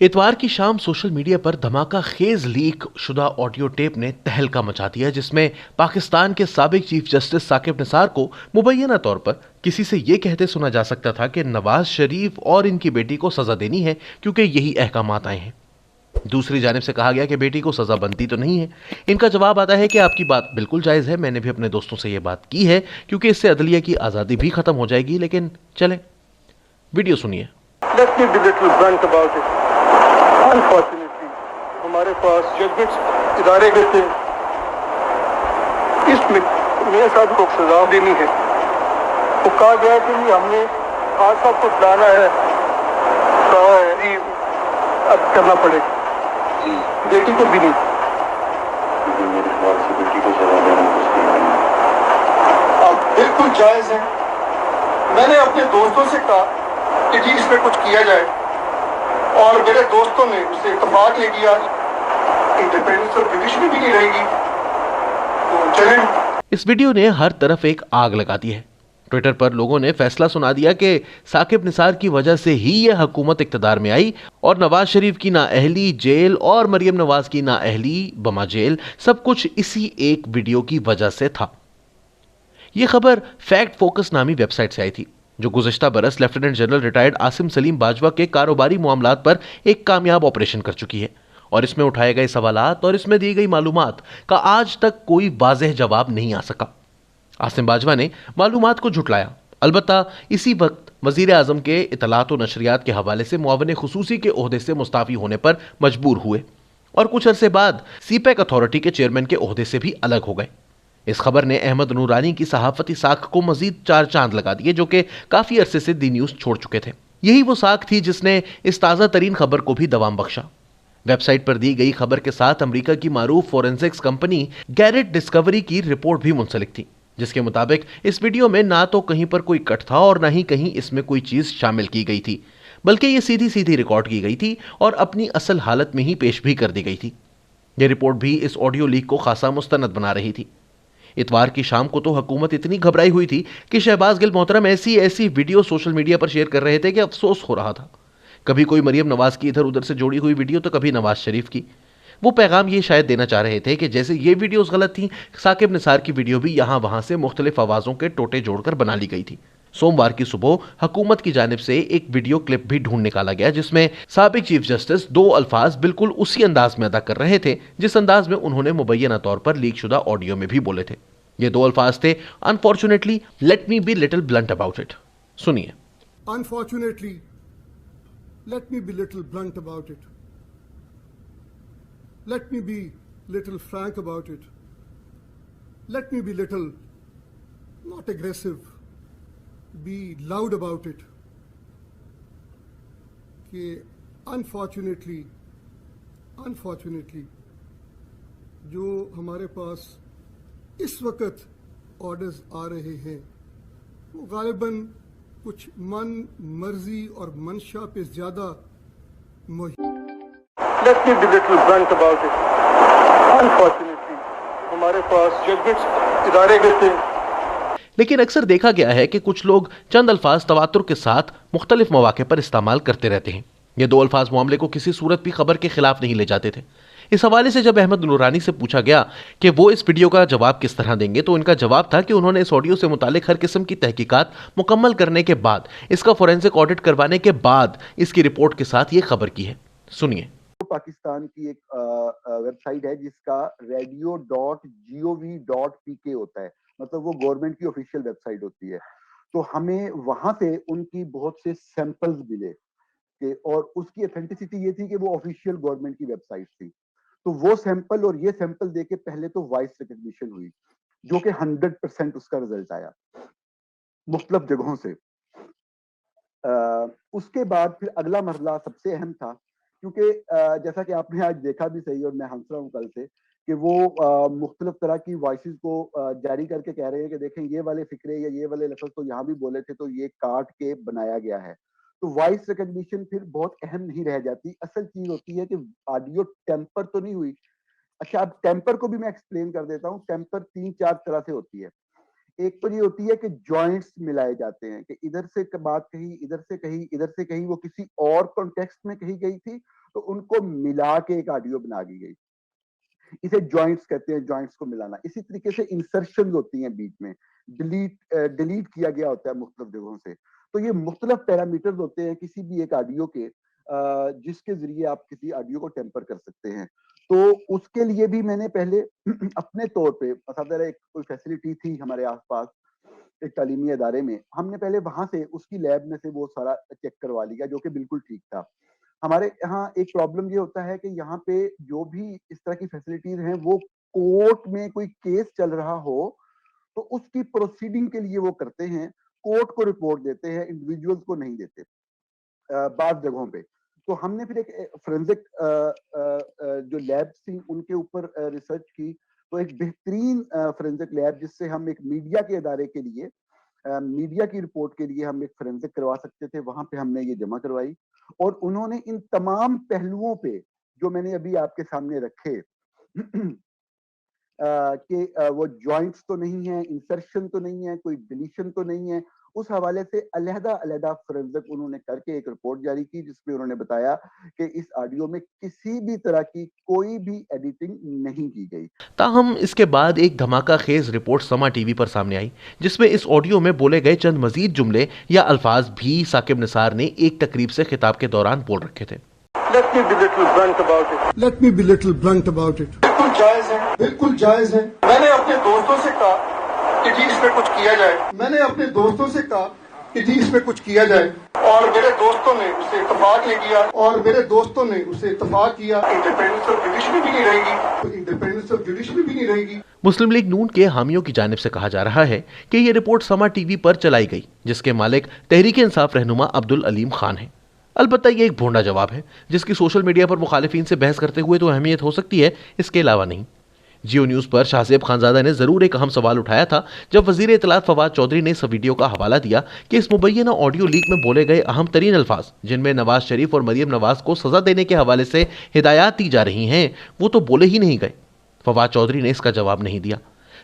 इतवार की शाम सोशल मीडिया पर धमाका खेज लीक शुदा ऑडियो टेप ने तहलका मचा दिया, जिसमें पाकिस्तान के साबिक चीफ जस्टिस साकिब निसार को मुबैना तौर पर किसी से यह कहते सुना जा सकता था कि नवाज शरीफ और इनकी बेटी को सजा देनी है क्योंकि यही अहकामात आए हैं। दूसरी जानिब से कहा गया कि बेटी को सजा बनती तो नहीं है। इनका जवाब आता है कि आपकी बात बिल्कुल जायज है, मैंने भी अपने दोस्तों से यह बात की है क्योंकि इससे अदलिया की आजादी भी खत्म हो जाएगी। लेकिन चलें, वीडियो सुनिए। Let me be little blunt about it. Unfortunately, हमारे पास जजमेंट्स इदारे में थे, इसमें मियां साहब को सजा देनी है। वो कहा गया कि हमने आज साहब को बुलाना है, कहा है जी अब करना पड़ेगा, बेटी को भी नहीं। मेरे ख्याल से बेटी को सजा देना मुश्किल है। अब बिल्कुल जायज है। मैंने अपने दोस्तों से कहा कि जी इसमें कुछ किया जाए, और मेरे दोस्तों ने उससे इत्तेफाक ले किया। इंडिपेंडेंस और जुडिशरी भी नहीं रहेगी, तो चलें। इस वीडियो ने हर तरफ एक आग लगा दी है। ट्विटर पर लोगों ने फैसला सुना दिया कि साकिब निसार की वजह से ही यह हुकूमत इक्तदार में आई और नवाज शरीफ की नाअहली जेल और मरियम नवाज की नाअहली बमा जेल, सब कुछ इसी एक वीडियो की वजह से था। यह खबर फैक्ट फोकस नामी वेबसाइट से आई थी, जो गुज़श्ता बरस lieutenant general retired Asim Salim Bajwa के कारोबारी मामलात पर एक कामयाब ऑपरेशन कर चुकी है। और इसमें उठाए गए सवालात और इसमें दी गई मालूमात का आज तक कोई वाज़ेह जवाब नहीं आ सका। आसिम बाजवा ने मालूमात को झुटलाया। अलबत्ता इसी वक्त वजीर आजम के इतलात व नशरियात के हवाले से मुआविन खुसूसी के ओहदे से मुस्ताफी होने पर मजबूर हुए और कुछ अरसे बाद सीपैक अथॉरिटी के चेयरमैन के ओहदे से भी अलग हो गए। इस खबर ने अहमद नूरानी की सहाफती साख को मजीद 4 चांद लगा दिए, जो कि काफी अरसे से दी न्यूज छोड़ चुके थे। यही वो साख थी जिसने इस ताजा तरीन खबर को भी दवाम बख्शा। वेबसाइट पर दी गई खबर के साथ अमेरिका की मारूफ फोरेंसिक्स कंपनी गैरेट डिस्कवरी की रिपोर्ट भी मुंसलिक थी, जिसके मुताबिक इस वीडियो में ना तो कहीं पर कोई कट था और ना ही कहीं इसमें कोई चीज शामिल की गई थी, बल्कि ये सीधी सीधी रिकॉर्ड की गई थी और अपनी असल हालत में ही पेश भी कर दी गई थी। यह रिपोर्ट भी इस ऑडियो लीक को खासा मुस्तनद बना रही थी। इतवार की शाम को तो हुकूमत इतनी घबराई हुई थी कि शहबाज गिल मोहतरम ऐसी ऐसी वीडियो सोशल मीडिया पर शेयर कर रहे थे कि अफसोस हो रहा था। कभी कोई मरियम नवाज की इधर उधर से जोड़ी हुई वीडियो, तो कभी नवाज शरीफ की। वो पैगाम ये शायद देना चाह रहे थे कि जैसे ये वीडियोस गलत थी, साकिब निसार की वीडियो भी यहां वहां से मुख्तलिफ आवाजों के टोटे जोड़कर बना ली गई थी। सोमवार की सुबह हुकूमत की जानिब से एक वीडियो क्लिप भी ढूंढ निकाला गया, जिसमें साबिक चीफ जस्टिस 2 अल्फाज बिल्कुल उसी अंदाज में अदा कर रहे थे जिस अंदाज में उन्होंने मुबैना तौर पर लीक शुदा ऑडियो में भी बोले थे। ये 2 अल्फाज थे, unfortunately let me be little blunt about it. सुनिए। Unfortunately, let me be little blunt about it. Let me be little frank about it. Let me be little, not aggressive, be loud about it. कि unfortunately, जो हमारे पास इस वक्त orders आ रहे हैं वो गालिबन कुछ मन मर्जी और मंशा पे ज्यादा Let me be little blunt about it. Unfortunately, हमारे पास जजमेंट्स इदारे में थे। लेकिन अक्सर देखा गया है कि कुछ लोग चंद अल्फाज तवातुर के साथ मुख्तलिफ मौके पर इस्तेमाल करते रहते हैं। ये 2 अल्फाज मामले को किसी सूरत भी खबर के खिलाफ नहीं ले जाते थे। इस हवाले से जब अहमद नूरानी से पूछा गया कि वो इस वीडियो का जवाब किस तरह देंगे, तो उनका जवाब था कि उन्होंने इस ऑडियो से मुतालिक हर किस्म की तहकीकात मुकम्मल करने के बाद, इसका फोरेंसिक ऑडिट करवाने के बाद इसकी रिपोर्ट के साथ ये खबर की है। सुनिए। पाकिस्तान की एक वेबसाइट है जिसका radio.gov.pk होता है, मतलब वो गवर्नमेंट की ऑफिशियल वेबसाइट होती है। तो हमें वहां से उनकी बहुत से सैंपल्स मिले कि, और उसकी ऑथेंटिसिटी ये थी कि वो ऑफिशियल गवर्नमेंट की वेबसाइट थी। तो वो सैंपल और ये सैंपल देके पहले तो वॉइस रिकग्निशन हुई, जो कि 100% उसका रिजल्ट आया मुख्तलिफ जगहों से। उसके बाद फिर अगला मरला सबसे अहम था, क्योंकि जैसा कि आपने आज देखा भी सही और मैं हंस रहा हूँ कल से कि वो मुख्तलिफ तरह की वॉइसेस को जारी करके कह रहे हैं कि देखें ये वाले फिक्रे या ये वाले लफ्ज तो यहाँ भी बोले थे, तो ये काट के बनाया गया है। तो वॉइस रिकग्निशन फिर बहुत अहम नहीं रह जाती। असल चीज होती है कि ऑडियो टेम्पर तो नहीं हुई। अच्छा, अब टेम्पर को भी मैं एक्सप्लेन कर देता हूँ। टेम्पर 3-4 तरह से होती है। ایک تو یہ ہوتی ہے کہ جوائنٹس ملائے جاتے ہیں کہ ادھر سے بات کہی، ادھر سے کہی، ادھر سے کہی، وہ کسی اور کانٹیکسٹ میں کہی گئی تھی تو ان کو ملا کے ایک آڈیو بنا دی گئی. اسے جوائنٹس کہتے ہیں، جوائنٹس کو ملانا. اسی طریقے سے انسرشن ہوتی ہیں بیچ میں، ڈیلیٹ کیا گیا ہوتا ہے مختلف جگہوں سے. تو یہ مختلف پیرامیٹرز ہوتے ہیں کسی بھی ایک آڈیو کے جس کے ذریعے آپ کسی آڈیو کو ٹیمپر کر سکتے ہیں. تو اس کے لیے بھی میں نے پہلے اپنے طور پہ ایک کوئی فیسلٹی تھی ہمارے آس پاس ایک تعلیمی ادارے میں، ہم نے پہلے وہاں سے اس کی لیب میں سے وہ سارا چیک کروا لیا جو کہ بالکل ٹھیک تھا. ہمارے یہاں ایک پرابلم یہ ہوتا ہے کہ یہاں پہ جو بھی اس طرح کی فیسلٹیز ہیں وہ کورٹ میں کوئی کیس چل رہا ہو تو اس کی پروسیڈنگ کے لیے وہ کرتے ہیں، کورٹ کو رپورٹ دیتے ہیں، انڈیویجولز کو نہیں دیتے بعض جگہوں پہ. تو ہم نے پھر ایک فورینزک جو لیبس تھیں ان کے اوپر ریسرچ کی. تو ایک بہترین فورینزک لیب جس سے ہم ایک میڈیا کے ادارے کے لیے، میڈیا کی رپورٹ کے لیے ہم ایک فورینزک کروا سکتے تھے، وہاں پہ ہم نے یہ جمع کروائی. اور انہوں نے ان تمام پہلوؤں پہ جو میں نے ابھی آپ کے سامنے رکھے کہ وہ جوائنٹس تو نہیں ہے، انسرشن تو نہیں ہے، کوئی ڈیلیشن تو نہیں ہے، اس حوالے سے علیحدہ علیحدہ فورینزک انہوں نے کر کے ایک رپورٹ جاری کی جس میں انہوں نے بتایا کہ اس آڈیو میں کسی بھی طرح کی کوئی بھی ایڈیٹنگ نہیں کی گئی. تاہم اس کے بعد ایک دھماکہ خیز رپورٹ سما ٹی وی پر سامنے آئی جس میں اس آڈیو میں بولے گئے چند مزید جملے یا الفاظ بھی ثاقب نثار نے ایک تقریب سے خطاب کے دوران بول رکھے تھے. Let me be little blunt about it. Let me be little blunt about it. بالکل جائز ہے، بالکل جائز ہے. میں نے اپنے دوستوں سے کہا کہ جی اس پہ کچھ کیا جائے، میں نے اپنے دوستوں سے کہا کہ جی اس پہ کچھ کیا جائے اور میرے دوستوں نے اسے اتفاق نہیں کیا. اور میرے دوستوں نے اسے اتفاق کیا. انڈیپینڈنس آف جوڈیشری بھی نہیں رہے گی. تو انڈیپینڈنس آف جوڈیشری بھی نہیں رہے گی. مسلم لیگ نون کے حامیوں کی جانب سے کہا جا رہا ہے کہ یہ رپورٹ سما ٹی وی پر چلائی گئی جس کے مالک تحریک انصاف رہنما عبدالعلیم خان ہیں. البتہ یہ ایک بھونڈا جواب ہے جس کی سوشل میڈیا پر مخالفین سے بحث کرتے ہوئے تو اہمیت ہو سکتی ہے، اس کے علاوہ نہیں. جیو نیوز پر شاہ زیب خانزادہ نے ضرور ایک اہم سوال اٹھایا تھا جب وزیر اطلاعات فواد چودھری نے اس ویڈیو کا حوالہ دیا کہ اس مبینہ آڈیو لیک میں بولے گئے اہم ترین الفاظ جن میں نواز شریف اور مریم نواز کو سزا دینے کے حوالے سے ہدایات دی جا رہی ہیں وہ تو بولے ہی نہیں گئے. فواد چودھری نے اس کا جواب نہیں دیا.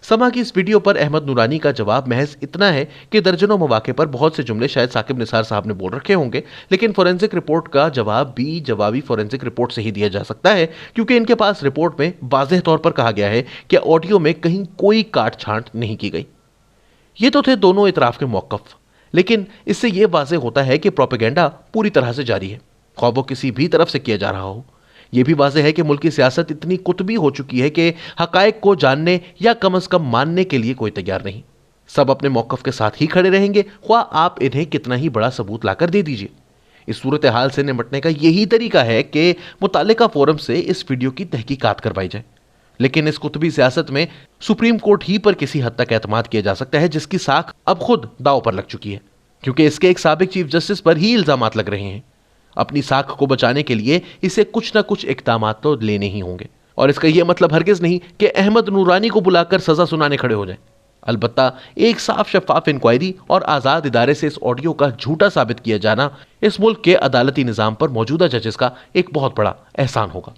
سما کی اس ویڈیو پر احمد نورانی کا جواب محض اتنا ہے کہ درجنوں مواقع پر بہت سے جملے شاید ثاقب نثار صاحب نے بول رکھے ہوں گے، لیکن فورینزک رپورٹ کا جواب بھی جوابی فورینزک رپورٹ سے ہی دیا جا سکتا ہے کیونکہ ان کے پاس رپورٹ میں واضح طور پر کہا گیا ہے کہ آڈیو میں کہیں کوئی کاٹ چھانٹ نہیں کی گئی. یہ تو تھے دونوں اطراف کے موقف، لیکن اس سے یہ واضح ہوتا ہے کہ پروپیگنڈا پوری طرح سے جاری ہے، خواہ وہ کسی بھی طرف سے کیا جا رہا ہو. یہ بھی واضح ہے کہ ملک کی سیاست اتنی قطبی ہو چکی ہے کہ حقائق کو جاننے یا کم از کم ماننے کے لیے کوئی تیار نہیں. سب اپنے موقف کے ساتھ ہی کھڑے رہیں گے خواہ آپ انہیں کتنا ہی بڑا ثبوت لا کر دے دیجیے. اس صورتحال سے نمٹنے کا یہی طریقہ ہے کہ متعلقہ فورم سے اس ویڈیو کی تحقیقات کروائی جائے. لیکن اس قطبی سیاست میں سپریم کورٹ ہی پر کسی حد تک اعتماد کیا جا سکتا ہے جس کی ساکھ اب خود داؤ پر لگ چکی ہے کیونکہ اس کے ایک سابق چیف جسٹس پر ہی الزامات لگ رہے ہیں. اپنی ساکھ کو بچانے کے لیے اسے کچھ نہ کچھ اقدامات تو لینے ہی ہوں گے، اور اس کا یہ مطلب ہرگز نہیں کہ احمد نورانی کو بلا کر سزا سنانے کھڑے ہو جائیں. البتہ ایک صاف شفاف انکوائری اور آزاد ادارے سے اس آڈیو کا جھوٹا ثابت کیا جانا اس ملک کے عدالتی نظام پر موجودہ ججز کا ایک بہت بڑا احسان ہوگا.